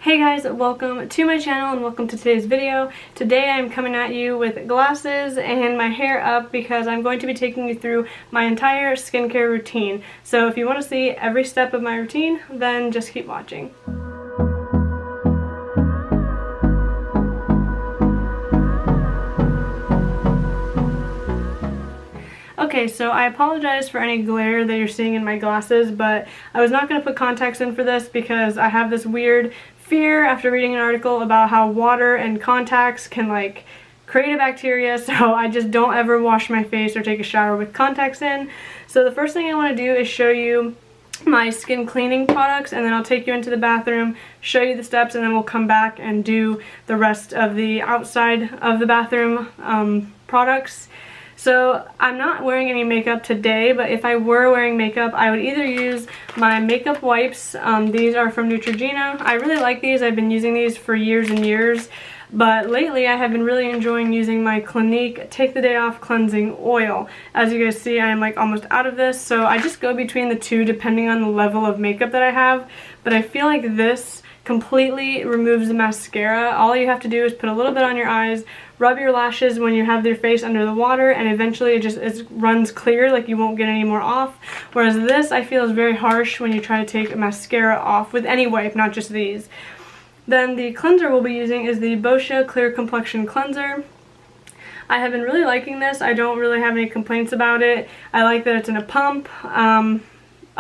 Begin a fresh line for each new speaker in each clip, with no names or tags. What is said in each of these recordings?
Hey guys, welcome to my channel and welcome to today's video. Today I'm coming at you with glasses and my hair up because I'm going to be taking you through my entire skincare routine. So if you want to see every step of my routine, then just keep watching. Okay, so I apologize for any glare that you're seeing in my glasses, but I was not going to put contacts in for this because I have this weird fear after reading an article about how water and contacts can like create a bacteria, so I just don't ever wash my face or take a shower with contacts in. So the first thing I want to do is show you my skin cleaning products, and then I'll take you into the bathroom, show you the steps, and then we'll come back and do the rest of the outside of the bathroom products. So I'm not wearing any makeup today, but if I were wearing makeup, I would either use my makeup wipes. These are from Neutrogena. I really like these. I've been using these for years and years, but lately I have been really enjoying using my Clinique Take the Day Off Cleansing Oil. As you guys see, I am like almost out of this, so I just go between the two depending on the level of makeup that I have, but I feel like this completely removes the mascara. All you have to do is put a little bit on your eyes, rub your lashes when you have your face under the water, and eventually it runs clear, like you won't get any more off. Whereas this I feel is very harsh when you try to take mascara off with any wipe, not just these. Then the cleanser we'll be using is the Boscia Clear Complexion Cleanser. I have been really liking this. I don't really have any complaints about it. I like that it's in a pump.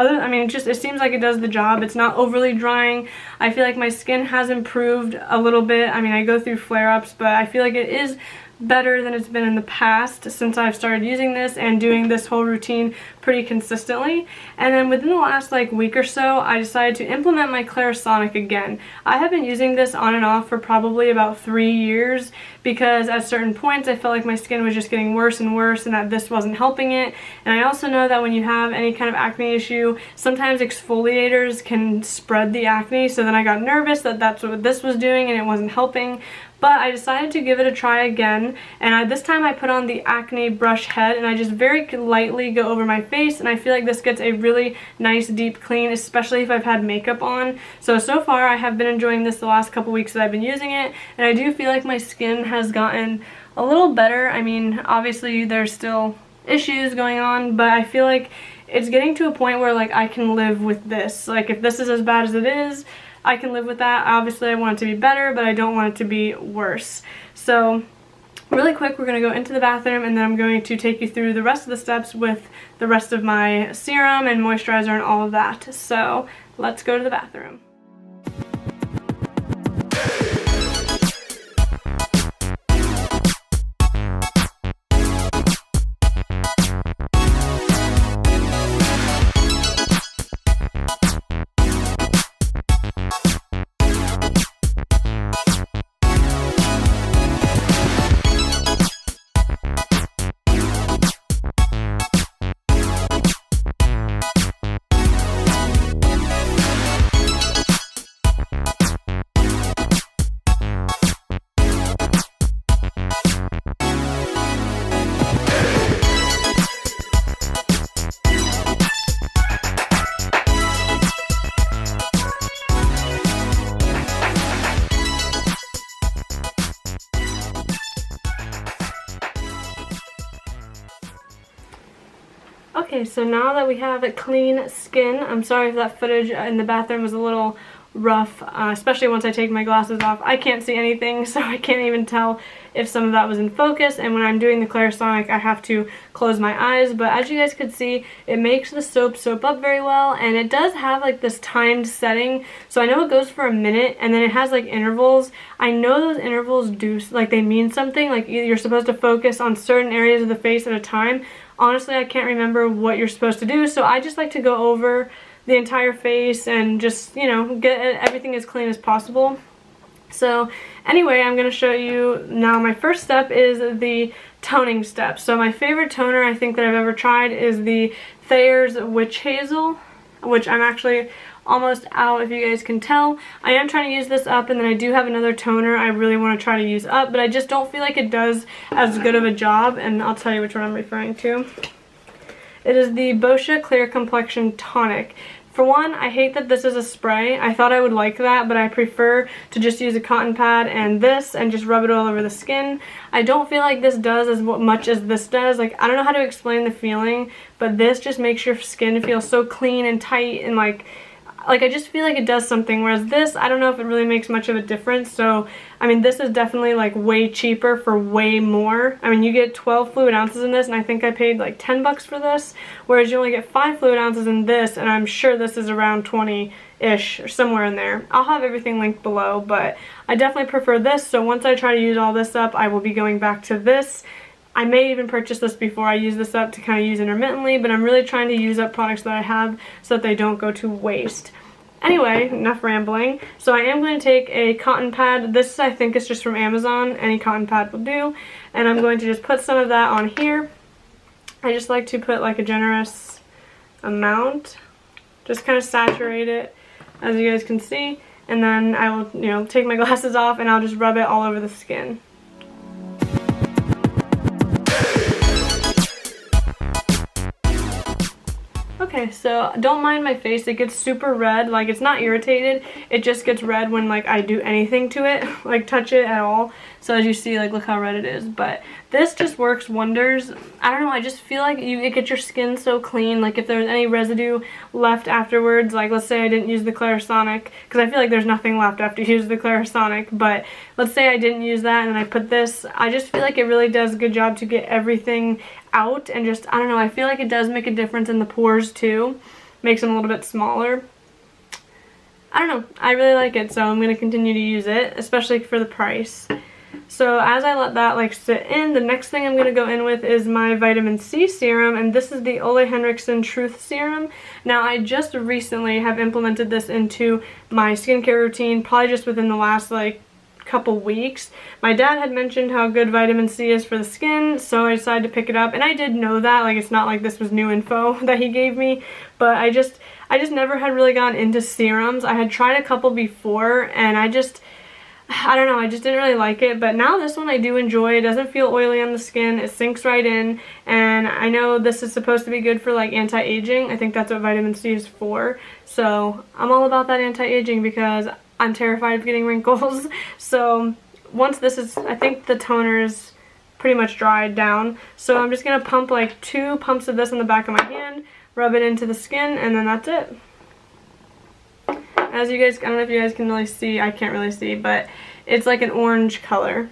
It seems like it does the job. It's not overly drying. I feel like my skin has improved a little bit. I mean, I go through flare-ups, but I feel like it is better than it's been in the past since I've started using this and doing this whole routine pretty consistently. And then within the last week or so, I decided to implement my Clarisonic again. I have been using this on and off for probably about 3 years because at certain points I felt like my skin was just getting worse and worse and that this wasn't helping it. And I also know that when you have any kind of acne issue, sometimes exfoliators can spread the acne, so then I got nervous that that's what this was doing and it wasn't helping. But I decided to give it a try again, and this time I put on the Acne brush head and I just very lightly go over my face, and I feel like this gets a really nice deep clean, especially if I've had makeup on. So far I have been enjoying this the last couple weeks that I've been using it, and I do feel like my skin has gotten a little better. I mean, obviously there's still issues going on, but I feel like it's getting to a point where I can live with this. Like, if this is as bad as it is, I can live with that. Obviously I want it to be better, but I don't want it to be worse. So really quick, we're going to go into the bathroom, and then I'm going to take you through the rest of the steps with the rest of my serum and moisturizer and all of that. So let's go to the bathroom. Okay, so now that we have a clean skin, I'm sorry if that footage in the bathroom was a little rough, especially once I take my glasses off. I can't see anything, so I can't even tell if some of that was in focus, and when I'm doing the Clarisonic I have to close my eyes, but as you guys could see, it makes the soap up very well, and it does have this timed setting, so I know it goes for a minute, and then it has intervals. I know those intervals do, they mean something, you're supposed to focus on certain areas of the face at a time. Honestly, I can't remember what you're supposed to do, so I just like to go over the entire face and just, get everything as clean as possible. So anyway, I'm going to show you now. My first step is the toning step. So my favorite toner I think that I've ever tried is the Thayers Witch Hazel, which I'm actually almost out, if you guys can tell. I am trying to use this up, and then I do have another toner I really want to try to use up, but I just don't feel like it does as good of a job, and I'll tell you which one I'm referring to. It is the Boscia Clear Complexion Tonic. For one, I hate that this is a spray. I thought I would like that, but I prefer to just use a cotton pad and this and just rub it all over the skin. I don't feel like this does as much as this does. Like, I don't know how to explain the feeling, but this just makes your skin feel so clean and tight, and like I just feel like it does something, whereas this, I don't know if it really makes much of a difference. So I mean, this is definitely like way cheaper for way more. I mean, you get 12 fluid ounces in this, and I think I paid like 10 bucks for this, whereas you only get 5 fluid ounces in this, and I'm sure this is around 20-ish or somewhere in there. I'll have everything linked below, but I definitely prefer this. So once I try to use all this up, I will be going back to this. I may even purchase this before I use this up to kind of use intermittently, but I'm really trying to use up products that I have so that they don't go to waste. Anyway, enough rambling. So I am going to take a cotton pad. This I think is just from Amazon. Any cotton pad will do. And I'm going to just put some of that on here. I just like to put like a generous amount. Just kind of saturate it, as you guys can see. And then I will, you know, take my glasses off and I'll just rub it all over the skin. Okay, so don't mind my face. It gets super red. Like, it's not irritated. It just gets red when like I do anything to it, like touch it at all. So as you see, like, look how red it is. But this just works wonders. I don't know, I just feel like it gets your skin so clean. Like, if there's any residue left afterwards, like let's say I didn't use the Clarisonic, because I feel like there's nothing left after you use the Clarisonic, but let's say I didn't use that and I put this, I just feel like it really does a good job to get everything out, and just, I don't know, I feel like it does make a difference in the pores too. Makes them a little bit smaller. I don't know, I really like it, so I'm going to continue to use it, especially for the price. So as I let that like sit in, the next thing I'm going to go in with is my vitamin C serum, and this is the Ole Henrickson Truth Serum. Now, I just recently have implemented this into my skincare routine, probably just within the last like couple weeks. My dad had mentioned how good vitamin C is for the skin, so I decided to pick it up, and I did know that, like, it's not like this was new info that he gave me, but I just never had really gone into serums. I had tried a couple before, and I don't know, I just didn't really like it, but now this one I do enjoy. It doesn't feel oily on the skin, it sinks right in, and I know this is supposed to be good for like anti-aging. I think that's what vitamin C is for, so I'm all about that anti-aging because I'm terrified of getting wrinkles. So once this is, I think the toner is pretty much dried down, so I'm just going to pump like 2 pumps of this on the back of my hand, rub it into the skin, and then that's it. As you guys, I don't know if you guys can really see, I can't really see, but it's like an orange color.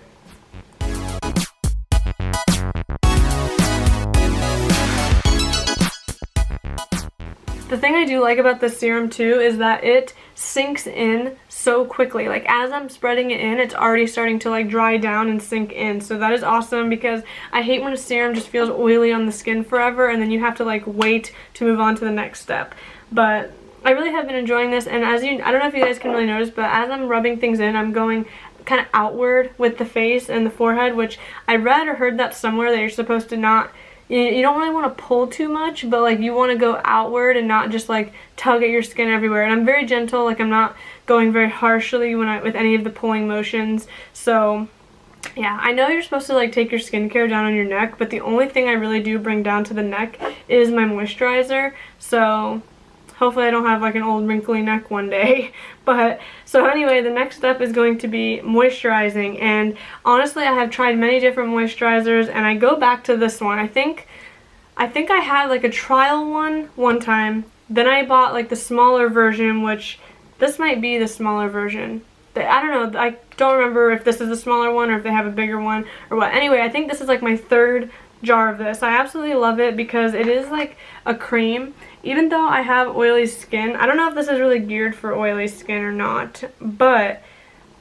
The thing I do like about this serum too is that it sinks in so quickly. Like, as I'm spreading it in, it's already starting to like dry down and sink in. So that is awesome, because I hate when a serum just feels oily on the skin forever and then you have to like wait to move on to the next step. But I really have been enjoying this, and as you, I don't know if you guys can really notice, but as I'm rubbing things in, I'm going kind of outward with the face and the forehead, which I read or heard that somewhere that you're supposed to not, you don't really want to pull too much, but like you want to go outward and not just like tug at your skin everywhere. And I'm very gentle, like I'm not going very harshly with any of the pulling motions. So yeah, I know you're supposed to like take your skincare down on your neck, but the only thing I really do bring down to the neck is my moisturizer. So hopefully I don't have like an old wrinkly neck one day. But so anyway, the next step is going to be moisturizing, and honestly I have tried many different moisturizers, and I go back to this one. I think I had like a trial one time, then I bought like the smaller version, which this might be the smaller version. I don't know, I don't remember if this is the smaller one or if they have a bigger one or what. Anyway, I think this is like my 3rd jar of this. I absolutely love it because it is like a cream. Even though I have oily skin, I don't know if this is really geared for oily skin or not, but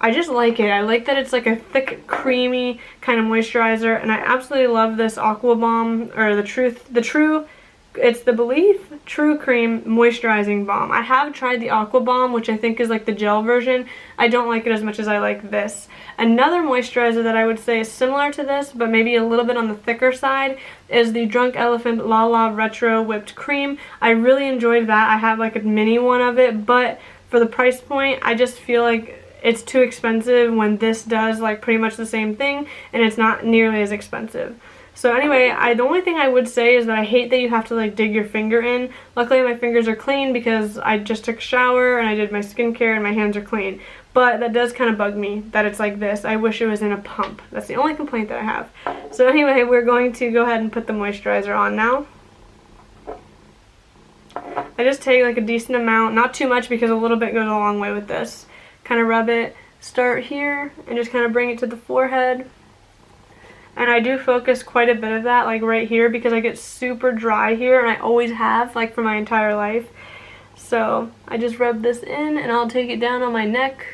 I just like it. I like that it's like a thick, creamy kind of moisturizer, and I absolutely love this Aqua Balm, or it's the Belif True Cream Moisturizing Balm. I have tried the Aqua Balm, which I think is like the gel version. I don't like it as much as I like this. Another moisturizer that I would say is similar to this, but maybe a little bit on the thicker side, is the Drunk Elephant La La Retro Whipped Cream. I really enjoyed that. I have like a mini one of it, but for the price point, I just feel like it's too expensive when this does like pretty much the same thing, and it's not nearly as expensive. So anyway, the only thing I would say is that I hate that you have to like dig your finger in. Luckily my fingers are clean because I just took a shower and I did my skincare and my hands are clean. But that does kind of bug me that it's like this. I wish it was in a pump. That's the only complaint that I have. So anyway, we're going to go ahead and put the moisturizer on now. I just take like a decent amount, not too much because a little bit goes a long way with this. Kind of rub it, start here, and just kind of bring it to the forehead. And I do focus quite a bit of that, like right here, because I get super dry here, and I always have, like for my entire life. So I just rub this in, and I'll take it down on my neck.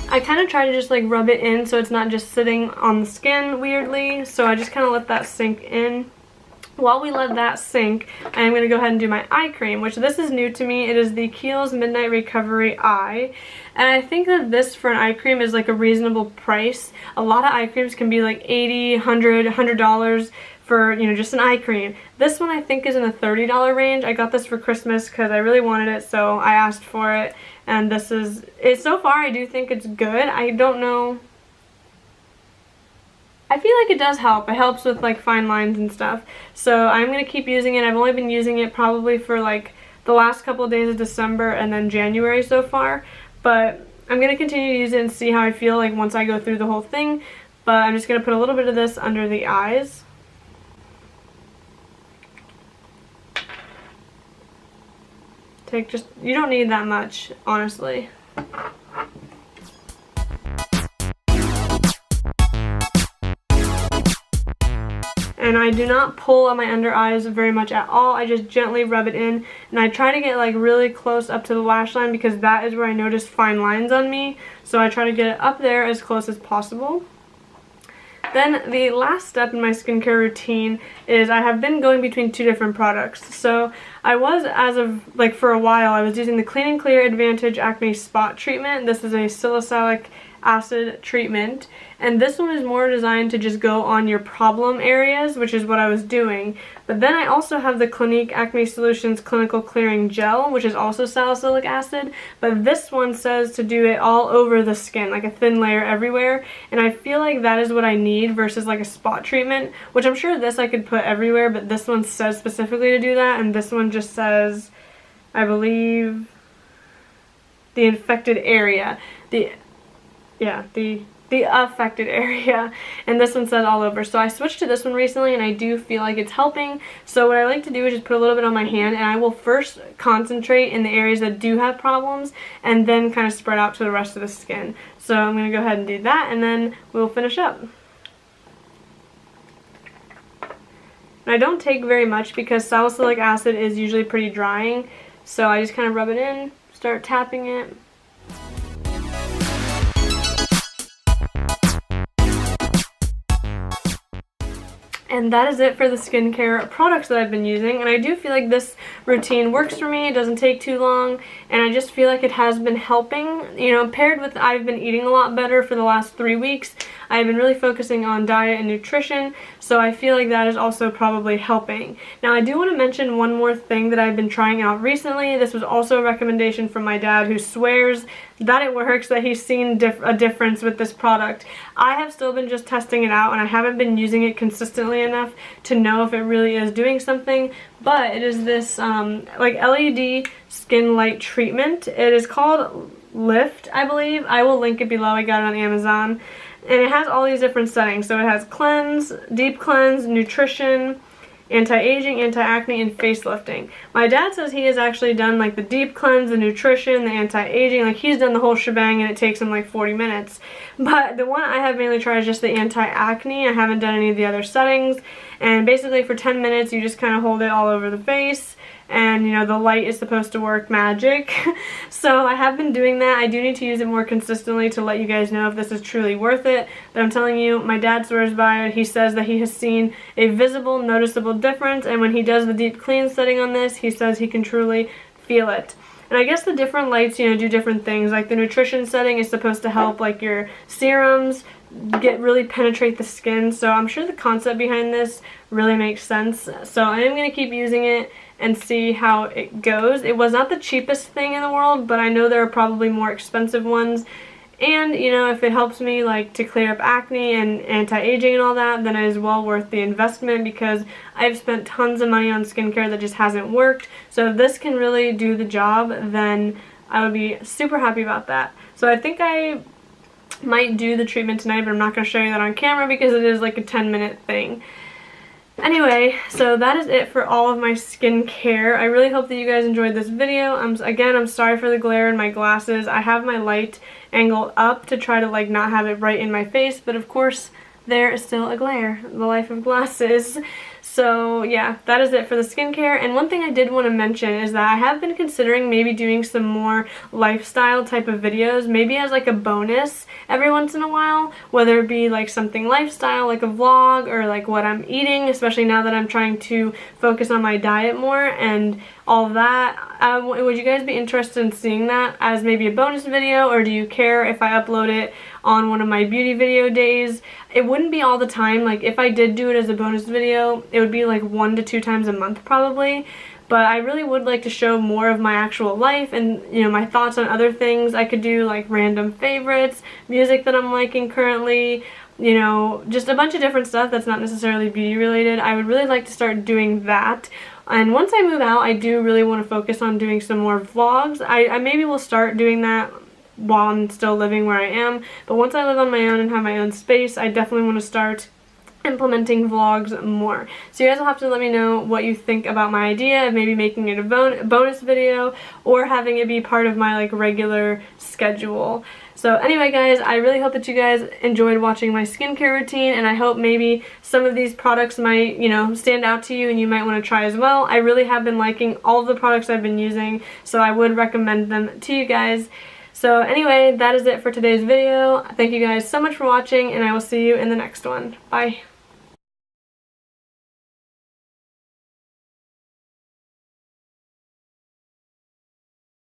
I kind of try to just like rub it in so it's not just sitting on the skin weirdly. So I just kind of let that sink in. While we let that sink, I am going to go ahead and do my eye cream, which this is new to me. It is the Kiehls Midnight Recovery Eye. And I think that this for an eye cream is like a reasonable price. A lot of eye creams can be like $80, $100, $100 for, you know, just an eye cream. This one I think is in the $30 range. I got this for Christmas because I really wanted it, so I asked for it. And this is it. So far I do think it's good. I don't know. I feel like it does help. It helps with like fine lines and stuff. So I'm going to keep using it. I've only been using it probably for like the last couple of days of December and then January so far. But I'm going to continue to use it and see how I feel like once I go through the whole thing. But I'm just going to put a little bit of this under the eyes. Take just, you don't need that much, honestly. And I do not pull on my under eyes very much at all. I just gently rub it in, and I try to get like really close up to the lash line because that is where I notice fine lines on me. So I try to get it up there as close as possible. Then the last step in my skincare routine is I have been going between two different products. So I was, as of like for a while, I was using the Clean & Clear Advantage Acne Spot Treatment. This is a salicylic acid treatment, and this one is more designed to just go on your problem areas, which is what I was doing. But then I also have the Clinique Acne Solutions Clinical Clearing Gel, which is also salicylic acid, but this one says to do it all over the skin, like a thin layer everywhere, and I feel like that is what I need versus like a spot treatment, which I'm sure this I could put everywhere, but this one says specifically to do that, and this one just says, I believe, the infected area. The affected area, and this one says all over. So I switched to this one recently, and I do feel like it's helping. So what I like to do is just put a little bit on my hand, and I will first concentrate in the areas that do have problems, and then kind of spread out to the rest of the skin. So I'm going to go ahead and do that, and then we'll finish up. And I don't take very much because salicylic acid is usually pretty drying, so I just kind of rub it in, start tapping it. And that is it for the skincare products that I've been using, and I do feel like this routine works for me. It doesn't take too long, and I just feel like it has been helping. You know, paired with I've been eating a lot better for the last 3 weeks. I've been really focusing on diet and nutrition, so I feel like that is also probably helping. Now I do want to mention one more thing that I've been trying out recently. This was also a recommendation from my dad, who swears that it works, that he's seen a difference with this product. I have still been just testing it out, and I haven't been using it consistently enough to know if it really is doing something, but it is this like LED skin light treatment. It is called Lyft, I believe. I will link it below. I got it on Amazon, and it has all these different settings. So it has cleanse, deep cleanse, nutrition, anti-aging, anti-acne, and facelifting. My dad says he has actually done like the deep cleanse, the nutrition, the anti-aging, like he's done the whole shebang, and it takes him like 40 minutes. But the one I have mainly tried is just the anti-acne. I haven't done any of the other settings, and basically for 10 minutes you just kind of hold it all over the face, and you know, the light is supposed to work magic. So I have been doing that. I do need to use it more consistently to let you guys know if this is truly worth it, but I'm telling you, my dad swears by it. He says that he has seen a visible, noticeable difference, and when he does the deep clean setting on this, he says he can truly feel it. And I guess the different lights, you know, do different things. Like the nutrition setting is supposed to help like your serums really penetrate the skin, so I'm sure the concept behind this really makes sense. So I am going to keep using it and see how it goes. It was not the cheapest thing in the world, but I know there are probably more expensive ones, And, you know, if it helps me like to clear up acne and anti-aging and all that, then it is well worth the investment because I've spent tons of money on skincare that just hasn't worked. So if this can really do the job, then I would be super happy about that. So I think I might do the treatment tonight, but I'm not going to show you that on camera because it is like a 10-minute thing. Anyway, so that is it for all of my skincare. I really hope that you guys enjoyed this video. Again, I'm sorry for the glare in my glasses. I have my light angled up to try to like not have it right in my face, but of course there is still a glare. The life of glasses. So yeah, that is it for the skincare. And one thing I did want to mention is that I have been considering maybe doing some more lifestyle type of videos, maybe as like a bonus every once in a while, whether it be like something lifestyle, like a vlog, or like what I'm eating, especially now that I'm trying to focus on my diet more and all of that. Would you guys be interested in seeing that as maybe a bonus video, or do you care if I upload it on one of my beauty video days? It wouldn't be all the time. Like if I did do it as a bonus video, it would be like 1 to 2 times a month probably. But I really would like to show more of my actual life and, you know, my thoughts on other things. I could do like random favorites, music that I'm liking currently, you know, just a bunch of different stuff that's not necessarily beauty related. I would really like to start doing that. And once I move out, I do really want to focus on doing some more vlogs. I maybe will start doing that while I'm still living where I am. But once I live on my own and have my own space, I definitely want to start implementing vlogs more. So you guys will have to let me know what you think about my idea of maybe making it a bonus video or having it be part of my like regular schedule. So anyway guys, I really hope that you guys enjoyed watching my skincare routine, and I hope maybe some of these products might, you know, stand out to you and you might want to try as well. I really have been liking all of the products I've been using, so I would recommend them to you guys. So anyway, that is it for today's video. Thank you guys so much for watching, and I will see you in the next one. Bye.